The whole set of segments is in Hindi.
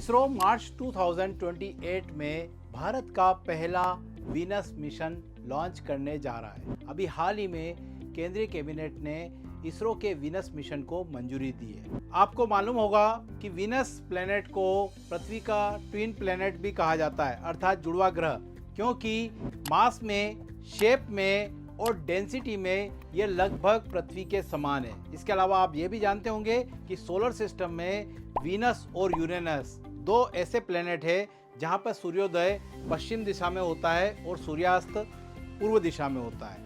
इसरो मार्च 2028 में भारत का पहला वीनस मिशन लॉन्च करने जा रहा है। अभी हाल ही में केंद्रीय कैबिनेट ने इसरो के वीनस मिशन को मंजूरी दी है। आपको मालूम होगा कि वीनस प्लेनेट को पृथ्वी का ट्विन प्लेनेट भी कहा जाता है, अर्थात जुड़वा ग्रह, क्योंकि मास में, शेप में और डेंसिटी में ये लगभग पृथ्वी के समान है। इसके अलावा आप ये भी जानते होंगे कि सोलर सिस्टम में वीनस और यूरेनस दो ऐसे प्लेनेट है जहाँ पर सूर्योदय पश्चिम दिशा में होता है और सूर्यास्त पूर्व दिशा में होता है।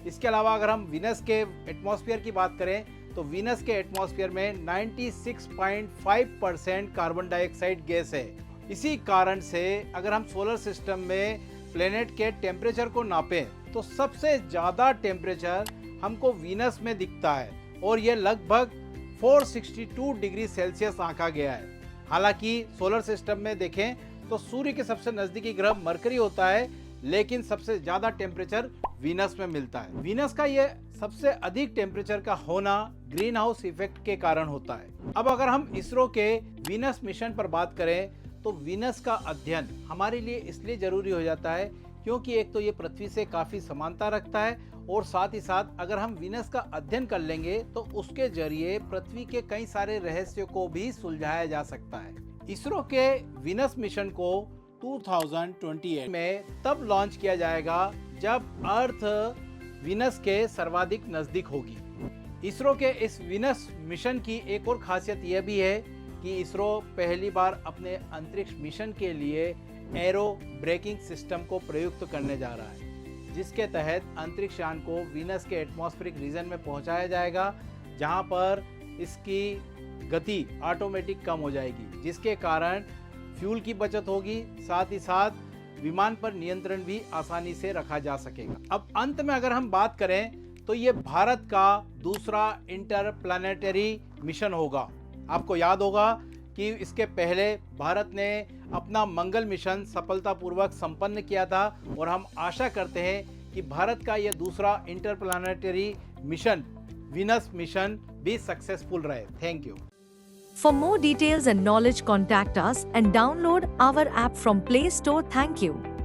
इसके अलावा अगर हम वीनस के एटमॉस्फेयर की बात करें तो वीनस के एटमॉस्फेयर में 96.5% कार्बन डाइऑक्साइड गैस है। इसी कारण से अगर हम सोलर सिस्टम में प्लेनेट के टेम्परेचर को नापें तो सबसे ज़्यादा टेम्परेचर हमको वीनस में दिखता है और यह लगभग 462 डिग्री सेल्सियस आंका गया है। हालांकि सोलर सिस्टम में देखें तो सूर्य के सबसे नज़दीकी ग्रह मरकरी होता है, लेकिन सबसे ज़्यादा टेम्परेचर वीनस में मिलता है। वीनस का ये सबसे अधिक टेम्परेचर का होना ग्रीन हाउस इफेक्ट के कारण होता है। अब अगर हम इसरो के वीनस मिशन पर बात करें तो वीनस का अध्ययन हमारे लिए इसलिए ज़रूरी हो जाता है क्योंकि एक तो ये पृथ्वी से काफ़ी समानता रखता है और साथ ही साथ अगर हम वीनस का अध्ययन कर लेंगे तो उसके जरिए पृथ्वी के कई सारे रहस्यों को भी सुलझाया जा सकता है। इसरो के वीनस मिशन को 2028 में तब लॉन्च किया जाएगा जब अर्थ वीनस के सर्वाधिक नज़दीक होगी। इसरो के इस वीनस मिशन की एक और खासियत यह भी है कि इसरो पहली बार अपने अंतरिक्ष मिशन के लिए एरो ब्रेकिंग सिस्टम को प्रयुक्त करने जा रहा है, जिसके तहत अंतरिक्ष यान को वीनस के एटमॉस्फेरिक रीजन में पहुंचाया जाएगा, जहां पर इसकी गति ऑटोमेटिक कम हो जाएगी, जिसके कारण फ्यूल की बचत होगी, साथ ही साथ विमान पर नियंत्रण भी आसानी से रखा जा सकेगा। अब अंत में अगर हम बात करें तो ये भारत का दूसरा इंटरप्लैनेटरी मिशन होगा। आपको याद होगा कि इसके पहले भारत ने अपना मंगल मिशन सफलतापूर्वक संपन्न किया था और हम आशा करते हैं कि भारत का यह दूसरा इंटरप्लैनेटरी मिशन वीनस मिशन भी सक्सेसफुल रहे। Thank you. For more details and knowledge, contact us and download our app from Play Store. Thank you.